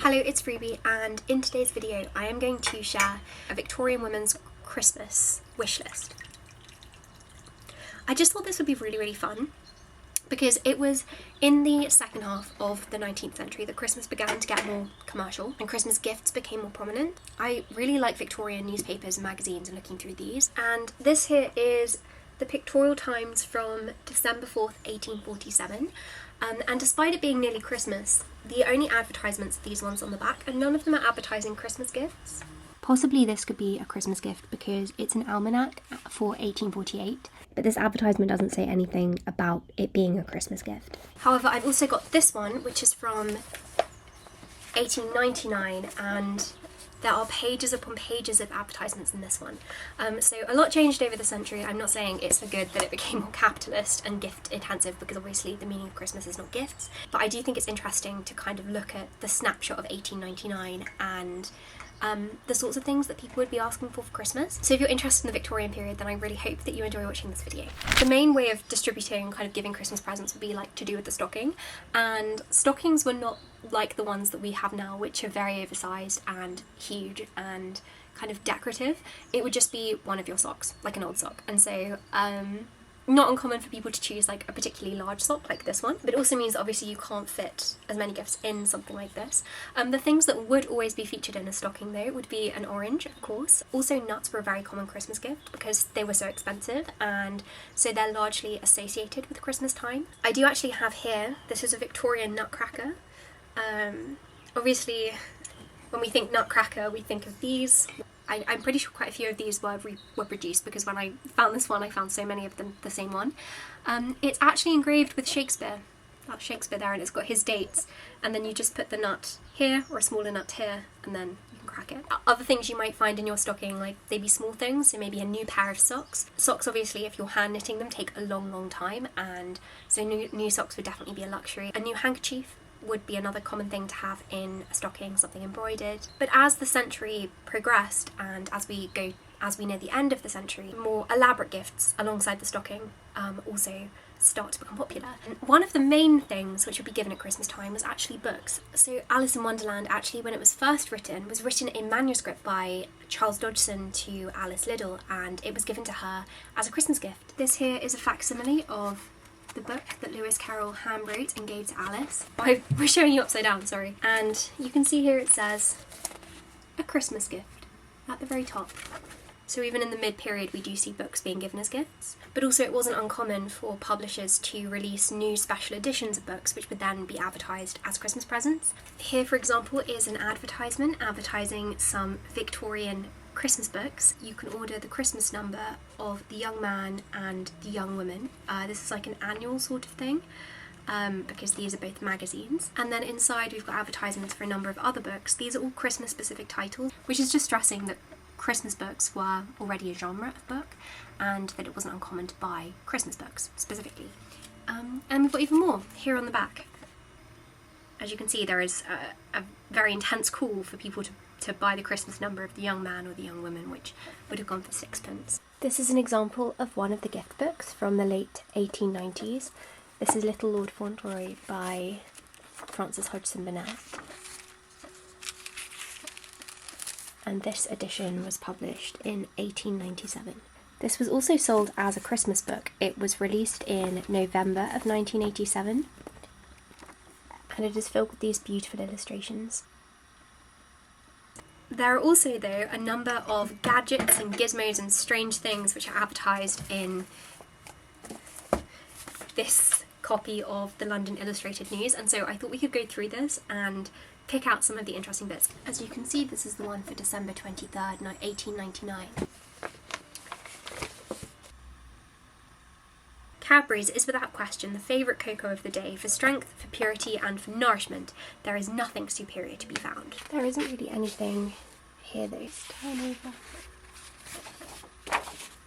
Hello, it's Ruby, and in today's video I am going to share a Victorian woman's Christmas wish list. I just thought this would be really fun because it was in the second half of the 19th century that Christmas began to get more commercial and Christmas gifts became more prominent. I really like Victorian newspapers and magazines and looking through these, and this here is the Pictorial Times from December 4th, 1847. And despite it being nearly Christmas, the only advertisements are these ones on the back, and none of them are advertising Christmas gifts. Possibly this could be a Christmas gift because it's an almanac for 1848, but this advertisement doesn't say anything about it being a Christmas gift. However, I've also got this one, which is from 1899, and there are pages upon pages of advertisements in this one. So a lot changed over the century. I'm not saying it's for good that it became more capitalist and gift intensive, because obviously the meaning of Christmas is not gifts, but I do think it's interesting to kind of look at the snapshot of 1899 and the sorts of things that people would be asking for Christmas. So if you're interested in the Victorian period, then I really hope that you enjoy watching this video. The main way of distributing, kind of giving Christmas presents, would be like to do with the stocking, and stockings were not like the ones that we have now, which are very oversized and huge and kind of decorative. It would just be one of your socks, like an old sock, and so not uncommon for people to choose like a particularly large sock like this one, but it also means that obviously you can't fit as many gifts in something like this. The things that would always be featured in a stocking though would be an orange, of course. Also nuts were a very common Christmas gift because they were so expensive, and so they're largely associated with Christmas time. I do actually have here, this is a Victorian nutcracker. Obviously when we think nutcracker we think of these. I'm pretty sure quite a few of these were produced because when I found this one I found so many of them the same one. It's actually engraved with Shakespeare. That's Shakespeare there, and it's got his dates, and then you just put the nut here or a smaller nut here and then you can crack it. Other things you might find in your stocking, like they'd be small things, so maybe a new pair of socks. Socks obviously if you're hand knitting them take a long time, and so new socks would definitely be a luxury. A new handkerchief would be another common thing to have in a stocking, something embroidered. But as the century progressed and as we near the end of the century, more elaborate gifts alongside the stocking also start to become popular. And one of the main things which would be given at Christmas time was actually books. So Alice in Wonderland, actually when it was first written, was written in manuscript by Charles Dodgson to Alice Liddell, and it was given to her as a Christmas gift. This here is a facsimile of the book that Lewis Carroll handwrote and gave to Alice. We're showing you upside down, sorry. And you can see here it says, a Christmas gift, at the very top. So even in the mid-period we do see books being given as gifts. But also it wasn't uncommon for publishers to release new special editions of books which would then be advertised as Christmas presents. Here, for example, is an advertisement advertising some Victorian Christmas books. You can order the Christmas number of The Young Man and The Young Woman. This is like an annual sort of thing, because these are both magazines. And then inside we've got advertisements for a number of other books. These are all Christmas specific titles, which is just stressing that Christmas books were already a genre of book and that it wasn't uncommon to buy Christmas books specifically. And we've got even more here on the back. As you can see, there is a very intense call for people to buy the Christmas number of The Young Man or The Young Woman, which would have gone for sixpence. This is an example of one of the gift books from the late 1890s. This is Little Lord Fauntleroy by Frances Hodgson Burnett. And this edition was published in 1897. This was also sold as a Christmas book. It was released in November of 1987, and it is filled with these beautiful illustrations. There are also, though, a number of gadgets and gizmos and strange things which are advertised in this copy of the London Illustrated News, and so I thought we could go through this and pick out some of the interesting bits. As you can see, this is the one for December 23rd, 1899. Cadbury's is without question the favourite cocoa of the day for strength, for purity and for nourishment. There is nothing superior to be found. There isn't really anything here though. Turn over.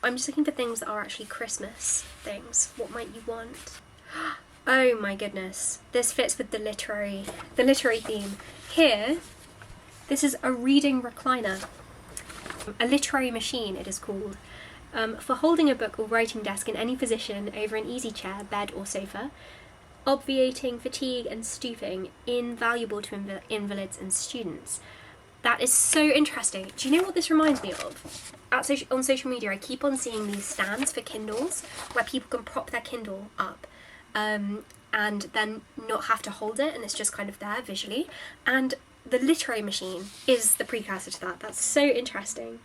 I'm just looking for things that are actually Christmas things. What might you want? Oh my goodness, this fits with the literary theme. Here, this is a reading recliner. A literary machine it is called. For holding a book or writing desk in any position over an easy chair, bed or sofa. obviating fatigue and stooping, invaluable to invalids and students. That is so interesting. Do you know what this reminds me of? On social media, I keep on seeing these stands for Kindles where people can prop their Kindle up and then not have to hold it, and it's just kind of there visually. And the literary machine is the precursor to that. That's so interesting.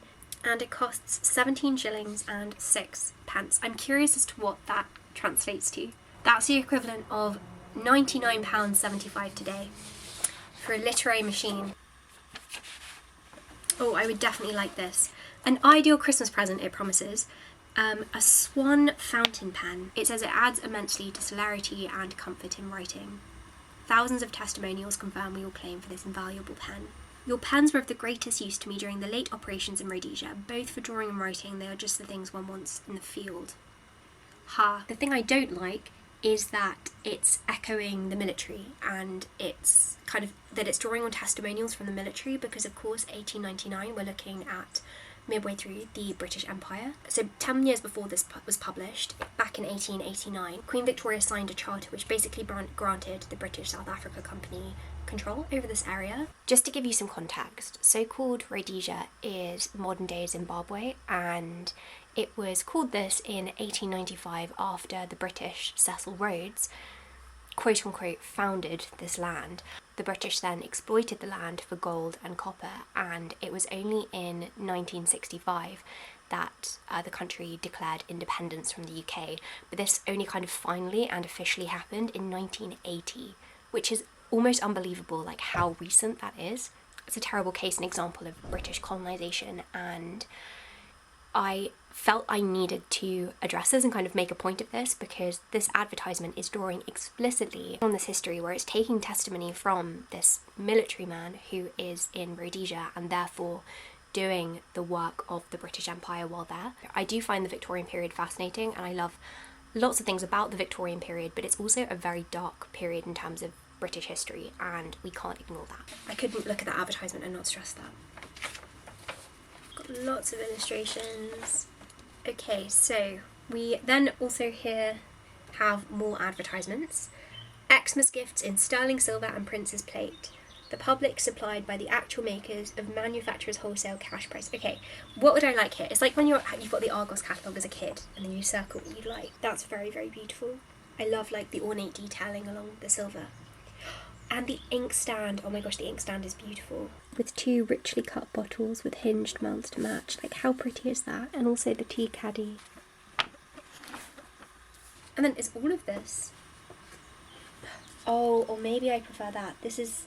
And it costs 17 shillings and 6 pence. I'm curious as to what that translates to. That's the equivalent of £99.75 today for a literary machine. Oh, I would definitely like this. An ideal Christmas present, it promises. A swan fountain pen. It says it adds immensely to celerity and comfort in writing. Thousands of testimonials confirm your claim for this invaluable pen. Your pens were of the greatest use to me during the late operations in Rhodesia. Both for drawing and writing, they are just the things one wants in the field. Ha. The thing I don't like is that it's echoing the military, and it's kind of that it's drawing on testimonials from the military, because of course 1899 we're looking at midway through the British Empire. So 10 years before this was published, back in 1889, Queen Victoria signed a charter which basically granted the British South Africa Company control over this area. Just to give you some context, so-called Rhodesia is modern-day Zimbabwe, and it was called this in 1895 after the British Cecil Rhodes, quote-unquote, founded this land. The British then exploited the land for gold and copper, and it was only in 1965 that the country declared independence from the UK. But this only kind of finally and officially happened in 1980, which is almost unbelievable, like how recent that is. It's a terrible case and example of British colonisation, and I felt I needed to address this and kind of make a point of this, because this advertisement is drawing explicitly on this history, where it's taking testimony from this military man who is in Rhodesia and therefore doing the work of the British Empire while there. I do find the Victorian period fascinating, and I love lots of things about the Victorian period, but it's also a very dark period in terms of British history, and we can't ignore that. I couldn't look at that advertisement and not stress that. Got lots of illustrations. Okay, so we then also here have more advertisements. Xmas gifts in sterling silver and prince's plate. The public supplied by the actual makers of manufacturers' wholesale cash price. Okay, what would I like here? It's like when you've got the Argos catalogue as a kid and then you circle what you'd like. That's very, very beautiful. I love like the ornate detailing along the silver. And the inkstand, oh my gosh, the inkstand is beautiful. With 2 richly cut bottles with hinged mouths to match. Like, how pretty is that? And also the tea caddy. And then is all of this. Oh, or maybe I prefer that. This is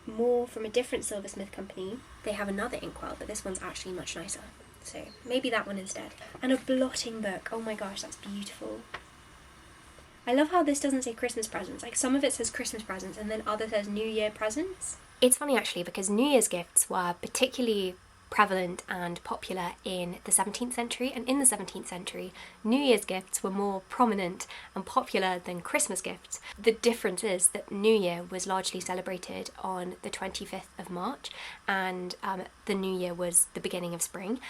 more from a different silversmith company. They have another inkwell, but this one's actually much nicer. So maybe that one instead. And a blotting book. Oh my gosh, that's beautiful. I love how this doesn't say Christmas presents. Like, some of it says Christmas presents and then other says New Year presents. It's funny actually, because New Year's gifts were particularly prevalent and popular in the 17th century, and in the 17th century New Year's gifts were more prominent and popular than Christmas gifts. The difference is that New Year was largely celebrated on the 25th of March, and the New Year was the beginning of spring,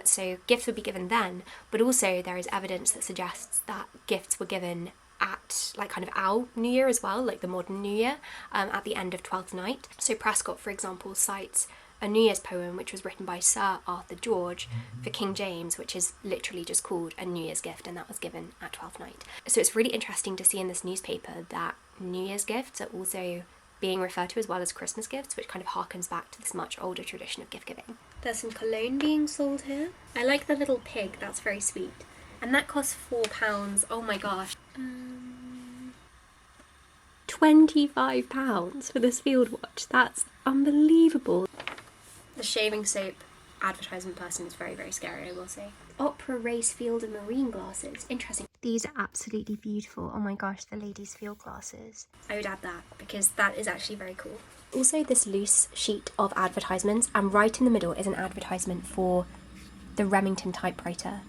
so gifts would be given then, but also there is evidence that suggests that gifts were given at like kind of our New Year as well, like the modern New Year, at the end of Twelfth Night. So Prescott, for example, cites a New Year's poem which was written by Sir Arthur George for King James, which is literally just called A New Year's Gift, and that was given at Twelfth Night. So it's really interesting to see in this newspaper that New Year's gifts are also being referred to as well as Christmas gifts, which kind of harkens back to this much older tradition of gift giving. There's some cologne being sold here. I like the little pig, that's very sweet. And that costs £4. Oh my gosh. £25 for this field watch. That's unbelievable. The shaving soap advertisement person is very, very scary, I will say. Opera, race, field and marine glasses. Interesting. These are absolutely beautiful. Oh my gosh, the ladies' field glasses. I would add that because that is actually very cool. Also this loose sheet of advertisements, and right in the middle is an advertisement for the Remington typewriter.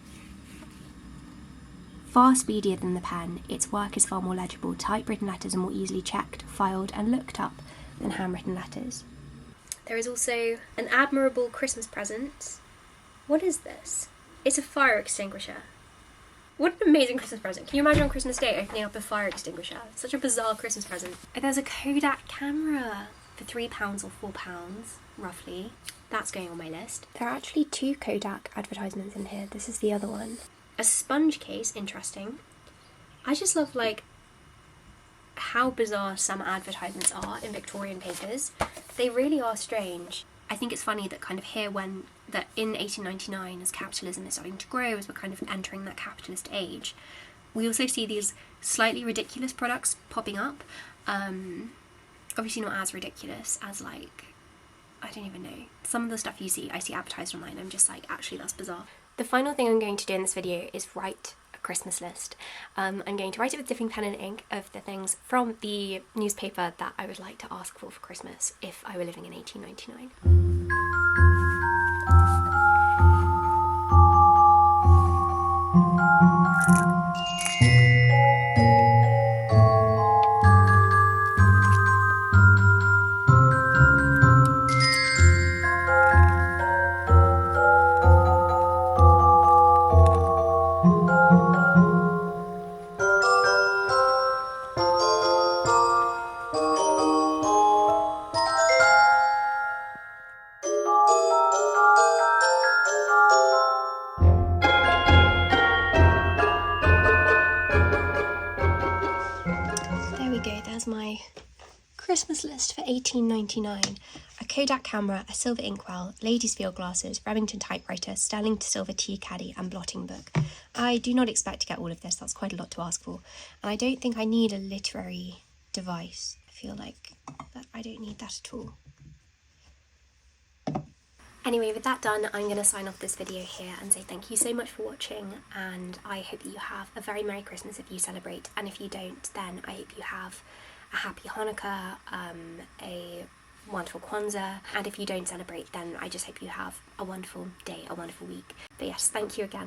Far speedier than the pen, its work is far more legible. Typewritten letters are more easily checked, filed and looked up than handwritten letters. There is also an admirable Christmas present. What is this? It's a fire extinguisher. What an amazing Christmas present. Can you imagine on Christmas Day opening up a fire extinguisher? Such a bizarre Christmas present. There's a Kodak camera for £3 or £4, roughly. That's going on my list. There are actually 2 Kodak advertisements in here. This is the other one. A sponge case, interesting. I just love, like, how bizarre some advertisements are in Victorian papers. They really are strange. I think it's funny that kind of here that in 1899, as capitalism is starting to grow, as we're kind of entering that capitalist age, we also see these slightly ridiculous products popping up. Obviously not as ridiculous as, like, I don't even know. Some of the stuff I see advertised online, I'm just like, actually that's bizarre. The final thing I'm going to do in this video is write a Christmas list. I'm going to write it with dipping pen and ink of the things from the newspaper that I would like to ask for Christmas if I were living in 1899. There we go, there's my Christmas list for 1899. A Kodak camera, a silver inkwell, ladies' field glasses, Remington typewriter, sterling to silver tea caddy and blotting book. I do not expect to get all of this, that's quite a lot to ask for. And I don't think I need a literary device. I feel like that I don't need that at all. Anyway, with that done, I'm going to sign off this video here and say thank you so much for watching, and I hope that you have a very Merry Christmas if you celebrate, and if you don't, then I hope you have a happy Hanukkah, a wonderful Kwanzaa, and if you don't celebrate, then I just hope you have a wonderful day, a wonderful week. But yes, thank you again.